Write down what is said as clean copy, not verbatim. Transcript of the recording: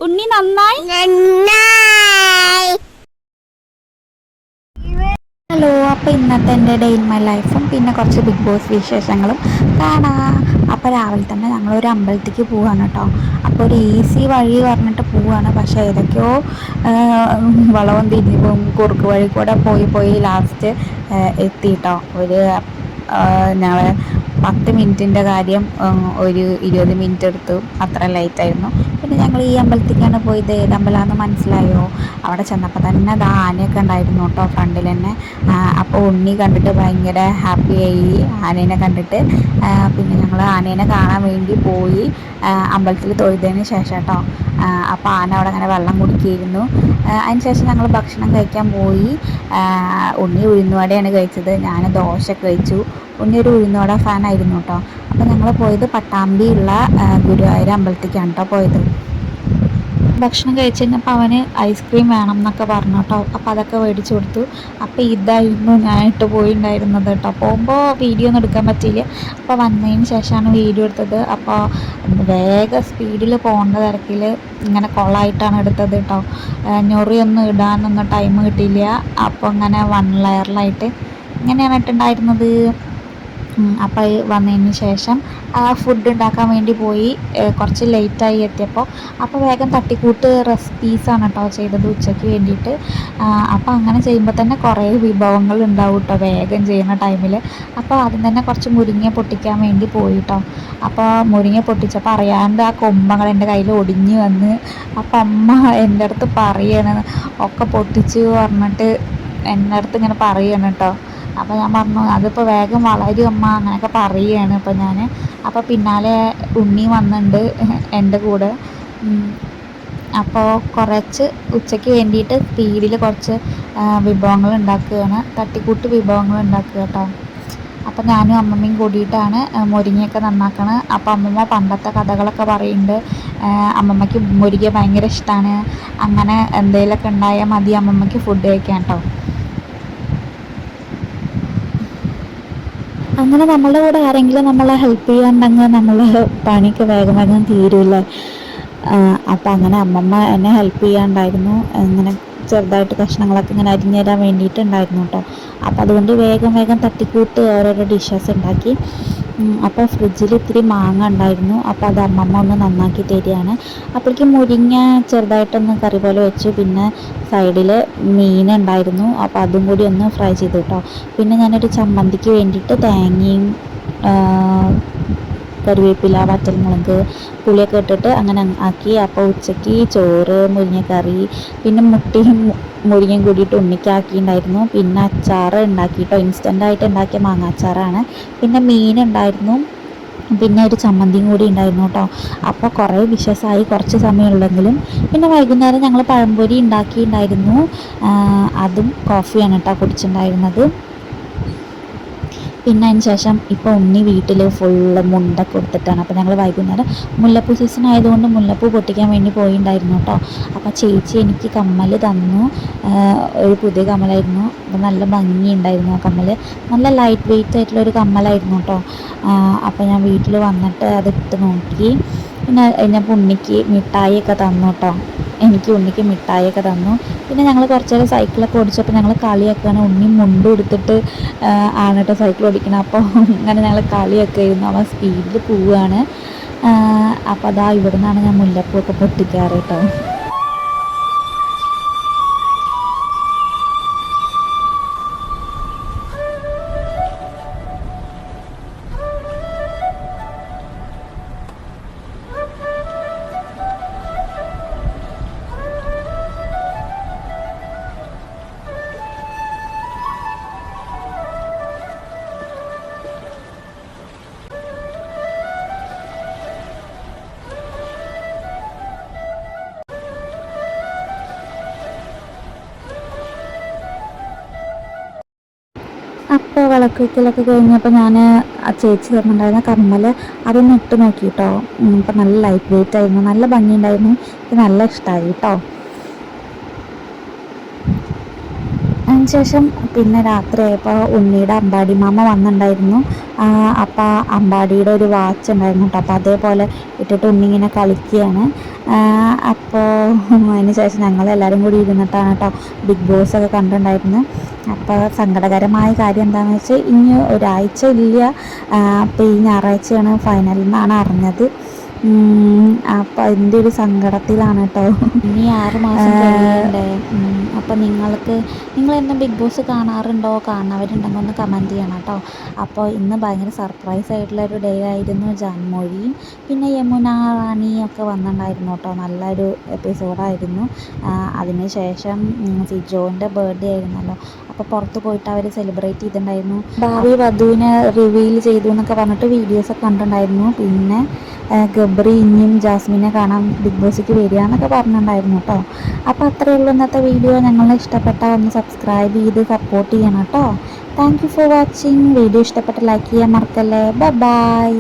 ഉണ്ണി നന്നായി. ഹലോ, അപ്പോൾ ഇന്നത്തെ എൻ്റെ ഡേ ഇൻ മൈ ലൈഫും പിന്നെ കുറച്ച് ബിഗ് ബോസ് വിശേഷങ്ങളും കാണാം. അപ്പോൾ രാവിലെ തന്നെ ഞങ്ങളൊരു അമ്പലത്തേക്ക് പോവുകയാണ് കേട്ടോ. അപ്പോൾ ഒരു ഈസി വഴി പറഞ്ഞിട്ട് പോവുകയാണ്, പക്ഷേ ഏതൊക്കെയോ വളവും തിരിവും കുറുക്ക് വഴി കൂടെ പോയി ലാസ്റ്റ് എത്തിയിട്ടോ. ഞങ്ങൾ 10 മിനിറ്റിൻ്റെ കാര്യം ഒരു 20 മിനിറ്റ് എടുത്തു, അത്ര ലേറ്റായിരുന്നു. പിന്നെ ഞങ്ങൾ ഈ അമ്പലത്തേക്കാണ് പോയത്. ഏത് അമ്പലമാണെന്ന് മനസ്സിലായോ? അവിടെ ചെന്നപ്പോൾ തന്നെ അത് ആനയൊക്കെ ഉണ്ടായിരുന്നു കേട്ടോ ഫ്രണ്ടിൽ തന്നെ. അപ്പോൾ ഉണ്ണി കണ്ടിട്ട് ഭയങ്കര ഹാപ്പിയായി ആനേനെ കണ്ടിട്ട്. പിന്നെ ഞങ്ങൾ ആനേനെ കാണാൻ വേണ്ടി പോയി അമ്പലത്തിൽ തൊഴുതതിന് ശേഷം കേട്ടോ. അപ്പോൾ ആന അവിടെ അങ്ങനെ വെള്ളം കുടിക്കുകയായിരുന്നു. അതിന് ശേഷം ഞങ്ങൾ ഭക്ഷണം കഴിക്കാൻ പോയി. ഉണ്ണി ഉഴുന്നുവടയാണ് കഴിച്ചത്, ഞാൻ ദോശ കഴിച്ചു. ഉണ്ണി ഒരു ഉഴുന്നുവട ഫാനായിരുന്നു കേട്ടോ. അപ്പോൾ ഞങ്ങൾ പോയത് പട്ടാമ്പിയുള്ള ഗുരുവായൂർ അമ്പലത്തേക്കാണ് കേട്ടോ പോയത്. ഭക്ഷണം കഴിച്ച് കഴിഞ്ഞപ്പോൾ അവന് ഐസ്ക്രീം വേണം എന്നൊക്കെ പറഞ്ഞു കേട്ടോ. അപ്പോൾ അതൊക്കെ മേടിച്ചു കൊടുത്തു. അപ്പോൾ ഇതായിരുന്നു ഞാനിട്ട് പോയിട്ടുണ്ടായിരുന്നത് കേട്ടോ. പോകുമ്പോൾ വീഡിയോ ഒന്നും എടുക്കാൻ പറ്റിയില്ല. അപ്പോൾ വന്നതിന് ശേഷമാണ് വീഡിയോ എടുത്തത്. അപ്പോൾ വേഗം സ്പീഡിൽ പോകേണ്ട തിരക്കിൽ ഇങ്ങനെ കൊളായിട്ടാണ് എടുത്തത് കേട്ടോ. ഞൊറിയൊന്നും ഇടാനൊന്നും ടൈം കിട്ടിയില്ല. അപ്പോൾ ഇങ്ങനെ വൺ ലെയറിലായിട്ട് ഇങ്ങനെയാണ് ഇട്ടുണ്ടായിരുന്നത്. അപ്പോൾ വന്നതിന് ശേഷം ഫുഡ് ഉണ്ടാക്കാൻ വേണ്ടി പോയി. കുറച്ച് ലേറ്റായി എത്തിയപ്പോൾ. അപ്പോൾ വേഗം തട്ടിക്കൂട്ട് റെസിപ്പീസാണ് കേട്ടോ ചെയ്തത് ഉച്ചയ്ക്ക് വേണ്ടിയിട്ട്. അപ്പോൾ അങ്ങനെ ചെയ്യുമ്പോൾ തന്നെ കുറേ വിഭവങ്ങൾ ഉണ്ടാവും കേട്ടോ വേഗം ചെയ്യുന്ന ടൈമിൽ. അപ്പോൾ ആദ്യം തന്നെ കുറച്ച് മുരിങ്ങ പൊട്ടിക്കാൻ വേണ്ടി പോയി കേട്ടോ. അപ്പോൾ മുരിങ്ങ പൊട്ടിച്ചപ്പോൾ അറിയാണ്ട് ആ കൊമ്പങ്ങൾ എൻ്റെ കയ്യിൽ ഒടിഞ്ഞ് വന്ന്. അപ്പം അമ്മ എൻ്റെ അടുത്ത് പറയാണ് ഒക്കെ പൊട്ടിച്ച് പറഞ്ഞിട്ട് എൻ്റെ അടുത്ത് ഇങ്ങനെ പറയാണ് കേട്ടോ. അപ്പോൾ ഞാൻ പറഞ്ഞു അതിപ്പോൾ വേഗം വളരും അമ്മ അങ്ങനെയൊക്കെ പറയുകയാണ്. അപ്പോൾ ഞാൻ അപ്പോൾ പിന്നാലെ ഉണ്ണി വന്നിട്ടുണ്ട് എൻ്റെ കൂടെ. അപ്പോൾ കുറച്ച് ഉച്ചയ്ക്ക് വേണ്ടിയിട്ട് സ്പീഡിൽ കുറച്ച് വിഭവങ്ങൾ ഉണ്ടാക്കുകയാണ്, തട്ടിക്കൂട്ട് വിഭവങ്ങൾ ഉണ്ടാക്കുക കേട്ടോ. അപ്പോൾ ഞാനും അമ്മമ്മയും കൂടിയിട്ടാണ് മുരിങ്ങയൊക്കെ നന്നാക്കണത്. അപ്പോൾ അമ്മമ്മ പണ്ടത്തെ കഥകളൊക്കെ പറയുന്നുണ്ട്. അമ്മമ്മയ്ക്ക് മുരിങ്ങ ഭയങ്കര ഇഷ്ടമാണ്. അങ്ങനെ എന്തെങ്കിലുമൊക്കെ ഉണ്ടായാൽ മതി അമ്മമ്മയ്ക്ക് ഫുഡ് കഴിക്കാൻ കേട്ടോ. അങ്ങനെ നമ്മളുടെ കൂടെ ആരെങ്കിലും നമ്മളെ ഹെൽപ്പ് ചെയ്യാണ്ടെങ്കിൽ നമ്മൾ പണിക്ക് വേഗം വേഗം തീരില്ല. അപ്പം അങ്ങനെ അമ്മമ്മ എന്നെ ഹെൽപ്പ് ചെയ്യാണ്ടായിരുന്നു. ഇങ്ങനെ ചെറുതായിട്ട് കഷ്ണങ്ങളൊക്കെ ഇങ്ങനെ അരിഞ്ഞു തരാൻ വേണ്ടിയിട്ടുണ്ടായിരുന്നു കേട്ടോ. അപ്പം അതുകൊണ്ട് വേഗം വേഗം തട്ടിക്കൂട്ട് ഓരോരോ ഡിഷസ് ഉണ്ടാക്കി. അപ്പോൾ ഫ്രിഡ്ജിൽ ഇത്തിരി മാങ്ങ ഉണ്ടായിരുന്നു. അപ്പോൾ അത് അമ്മമ്മ ഒന്ന് നന്നാക്കി തരികയാണ്. അപ്പോഴേക്കും മുരിങ്ങ ചെറുതായിട്ടൊന്ന് കറി പോലെ വെച്ചു. പിന്നെ സൈഡിൽ മീൻ ഉണ്ടായിരുന്നു. അപ്പോൾ അതും കൂടി ഒന്ന് ഫ്രൈ ചെയ്തു കേട്ടോ. പിന്നെ ഞാനൊരു ചമ്മന്തിക്ക് വേണ്ടിയിട്ട് തേങ്ങയും കറിവേപ്പില വറ്റൽമുളക് പുളിയൊക്കെ ഇട്ടിട്ട് അങ്ങനെ ആക്കി. അപ്പോൾ ഉച്ചയ്ക്ക് ചോറ് മുരിങ്ങക്കറി പിന്നെ മുട്ടയും മുരിങ്ങയും കൂടിയിട്ട് ഉണ്ണിക്കാക്കിയിട്ടുണ്ടായിരുന്നു. പിന്നെ അച്ചാറ് ഉണ്ടാക്കിയിട്ടോ, ഇൻസ്റ്റൻ്റായിട്ട് ഉണ്ടാക്കിയ മാങ്ങ അച്ചാറാണ്. പിന്നെ മീനുണ്ടായിരുന്നു. പിന്നെ ഒരു ചമ്മന്തിയും കൂടി ഉണ്ടായിരുന്നു കേട്ടോ. അപ്പോൾ കുറേ ഡിഷസായി, കുറച്ച് സമയമുള്ളെങ്കിലും. പിന്നെ വൈകുന്നേരം ഞങ്ങൾ പഴംപൊരി ഉണ്ടാക്കിയിട്ടുണ്ടായിരുന്നു. അതും കോഫിയാണ് കേട്ടോ കുടിച്ചിട്ടുണ്ടായിരുന്നത്. പിന്നെ അതിന് ശേഷം ഇപ്പോൾ ഉണ്ണി വീട്ടിൽ ഫുള്ള് മുണ്ടൊക്കെ കൊടുത്തിട്ടാണ്. അപ്പോൾ ഞങ്ങൾ വൈകുന്നേരം മുല്ലപ്പൂ സീസൺ ആയതുകൊണ്ട് മുല്ലപ്പൂ പൊട്ടിക്കാൻ വേണ്ടി പോയിട്ടുണ്ടായിരുന്നു കേട്ടോ. അപ്പോൾ ചേച്ചി എനിക്ക് കമ്മൽ തന്നു. ഒരു പുതിയ കമ്മലായിരുന്നു. അപ്പോൾ നല്ല ഭംഗിയുണ്ടായിരുന്നു ആ കമ്മൽ. നല്ല ലൈറ്റ് വെയിറ്റ് ആയിട്ടുള്ളൊരു കമ്മലായിരുന്നു കേട്ടോ. അപ്പോൾ ഞാൻ വീട്ടിൽ വന്നിട്ട് അതിട്ട് നോക്കി. പിന്നെ കഴിഞ്ഞപ്പോൾ ഉണ്ണിക്ക് മിഠായിയൊക്കെ തന്നു കേട്ടോ. ഉണ്ണിക്ക് മിഠായിയൊക്കെ തന്നു. പിന്നെ ഞങ്ങൾ കുറച്ച് നേരം സൈക്കിളൊക്കെ ഓടിച്ചപ്പോൾ ഞങ്ങൾ കളിയാക്കുകയാണ്. ഉണ്ണി മുണ്ട് കൊടുത്തിട്ട് ആണ് കേട്ടോ സൈക്കിൾ ഓടിക്കണം. അപ്പോൾ അങ്ങനെ ഞങ്ങൾ കളിയൊക്കെ ആയിരുന്നു. അവൻ സ്പീഡിൽ പോവുകയാണ്. അപ്പോൾ അതാ ഇവിടെ നിന്നാണ് ഞാൻ മുല്ലപ്പൂ ഒക്കെ പൊട്ടിക്കാറ് കേട്ടോ. അപ്പോൾ വിളക്ക് വയ്ക്കലൊക്കെ കഴിഞ്ഞപ്പോൾ ഞാൻ ആ ചേച്ചി തന്നിട്ടുണ്ടായിരുന്ന കമ്മൽ അതൊന്ന് ഇട്ട് നോക്കി കേട്ടോ. അപ്പോൾ നല്ല ലൈറ്റ് വെയിറ്റ് ആയിരുന്നു, നല്ല ഭംഗിയുണ്ടായിരുന്നു. എനിക്ക് നല്ല ഇഷ്ടമായി കേട്ടോ. ശേഷം പിന്നെ രാത്രിയായപ്പോൾ ഉണ്ണിയുടെ അമ്പാടി മാമ വന്നിട്ടുണ്ടായിരുന്നു. അപ്പോൾ അമ്പാടിയുടെ ഒരു വാച്ച് ഉണ്ടായിരുന്നു കേട്ടോ. അപ്പോൾ അതേപോലെ ഇട്ടിട്ട് ഉണ്ണി ഇങ്ങനെ കളിക്കുകയാണ്. അപ്പോൾ അതിന് ശേഷം ഞങ്ങളെല്ലാവരും കൂടി ഇരുന്നിട്ടാണ് കേട്ടോ ബിഗ് ബോസ് ഒക്കെ കണ്ടിട്ടുണ്ടായിരുന്നത്. അപ്പോൾ സങ്കടകരമായ കാര്യം എന്താണെന്ന് വെച്ചാൽ ഇനി ഒരാഴ്ച ഇല്ല. അപ്പോൾ ഈ ഞായറാഴ്ചയാണ് ഫൈനൽ എന്നാണ് അറിഞ്ഞത്. അപ്പം അതിൻ്റെ ഒരു സങ്കടത്തിലാണ് കേട്ടോ. ഇനി 6 മാസം കഴിയണ്ടേ. അപ്പം നിങ്ങളെന്നും ബിഗ് ബോസ് കാണാറുണ്ടോ? കാണുന്നവരുണ്ടെങ്കിൽ ഒന്ന് കമൻറ്റ് ചെയ്യണം കേട്ടോ. അപ്പോൾ ഇന്ന് ഭയങ്കര സർപ്രൈസ് ആയിട്ടുള്ളൊരു ഡേ ആയിരുന്നു. ജാൻമൊഴിയും പിന്നെ യമുന റാണിയും ഒക്കെ വന്നിട്ടുണ്ടായിരുന്നു കേട്ടോ. നല്ലൊരു എപ്പിസോഡായിരുന്നു. അതിന് ശേഷം സിജോൻ്റെ ബർത്ത്ഡേ ആയിരുന്നല്ലോ. അപ്പോൾ പുറത്ത് പോയിട്ട് അവർ സെലിബ്രേറ്റ് ചെയ്തിട്ടുണ്ടായിരുന്നു. ഭാവി വധുവിനെ റിവീൽ ചെയ്തു എന്നൊക്കെ പറഞ്ഞിട്ട് വീഡിയോസൊക്കെ കണ്ടിട്ടുണ്ടായിരുന്നു. പിന്നെ ഗബ്രി ഇനിയും ജാസ്മിനെ കാണാൻ ബിഗ് ബോസിക്ക് വരിക എന്നൊക്കെ പറഞ്ഞിട്ടുണ്ടായിരുന്നു കേട്ടോ. അപ്പോൾ അത്രയേ ഉള്ളൂ ഇന്നത്തെ വീഡിയോ. ഞങ്ങളെ ഇഷ്ടപ്പെട്ടാൽ ഒന്ന് സബ്സ്ക്രൈബ് ചെയ്ത് സപ്പോർട്ട് ചെയ്യണം കേട്ടോ. Thank you for watching. Video ഇഷ്ടപ്പെട്ട ലൈക്ക് ചെയ്യാൻ മറക്കല്ലേ. ബൈ.